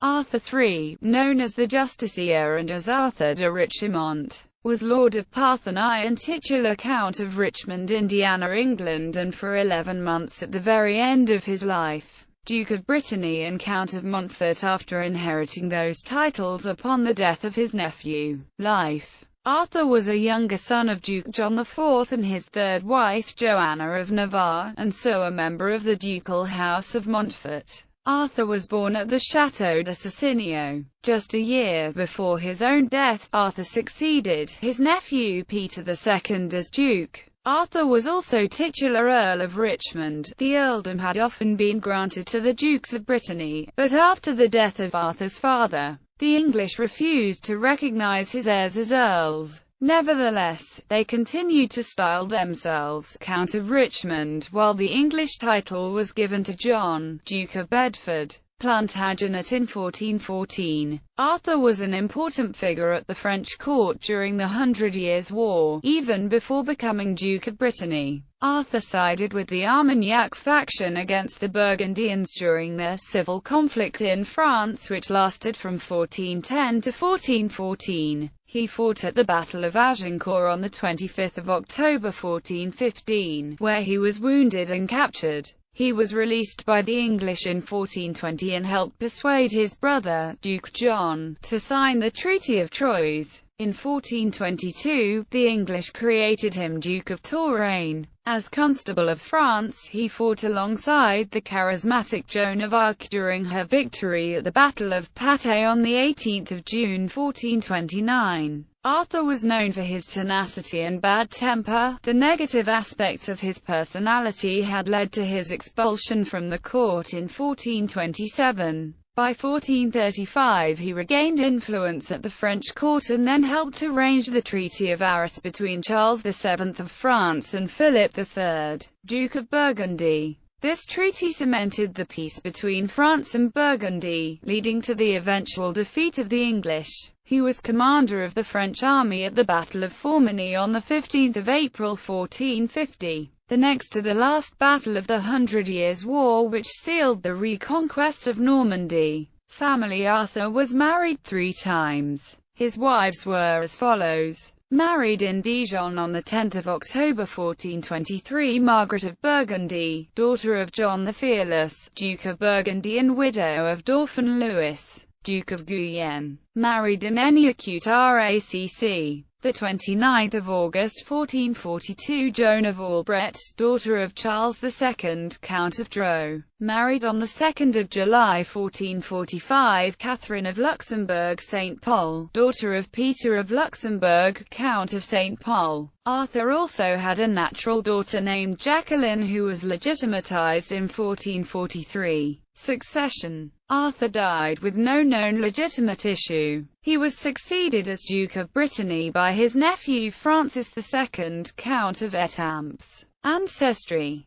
Arthur III, known as the Justicier and as Arthur de Richemont, was Lord of Parthenay and titular Count of Richmond, Indiana, England, and for 11 months at the very end of his life, Duke of Brittany and Count of Montfort after inheriting those titles upon the death of his nephew. Life. Arthur was a younger son of Duke John IV and his third wife Joanna of Navarre, and so a member of the ducal house of Montfort. Arthur was born at the Château de Cecchino. Just a year before his own death, Arthur succeeded his nephew Peter II as Duke. Arthur was also titular Earl of Richmond. The earldom had often been granted to the Dukes of Brittany, but after the death of Arthur's father, the English refused to recognise his heirs as earls. Nevertheless, they continued to style themselves Count of Richmond, while the English title was given to John, Duke of Bedford, Plantagenet in 1414. Arthur was an important figure at the French court during the 100 Years' War, even before becoming Duke of Brittany. Arthur sided with the Armagnac faction against the Burgundians during their civil conflict in France, which lasted from 1410 to 1414. He fought at the Battle of Agincourt on 25 October 1415, where he was wounded and captured. He was released by the English in 1420 and helped persuade his brother, Duke John, to sign the Treaty of Troyes. In 1422, the English created him Duke of Touraine. As Constable of France, he fought alongside the charismatic Joan of Arc during her victory at the Battle of Patay on 18 June 1429. Arthur was known for his tenacity and bad temper. The negative aspects of his personality had led to his expulsion from the court in 1427. By 1435 he regained influence at the French court and then helped arrange the Treaty of Arras between Charles VII of France and Philip III, Duke of Burgundy. This treaty cemented the peace between France and Burgundy, leading to the eventual defeat of the English. He was commander of the French army at the Battle of Formigny on 15 April 1450. The next to the last battle of the 100 Years' War, which sealed the reconquest of Normandy. Family. Arthur was married 3 times. His wives were as follows. Married in Dijon on 10 October 1423, Margaret of Burgundy, daughter of John the Fearless, Duke of Burgundy and widow of Dauphin Louis, Duke of Guyenne. Married in Enniacute RACC. 29 August 1442, Joan of Albret, daughter of Charles II, Count of Dreux. Married on 2 July 1445, Catherine of Luxembourg St. Pol, daughter of Peter of Luxembourg, Count of St. Pol. Arthur also had a natural daughter named Jacqueline who was legitimatized in 1443. Succession. Arthur died with no known legitimate issue. He was succeeded as Duke of Brittany by his nephew Francis II, Count of Etampes. Ancestry.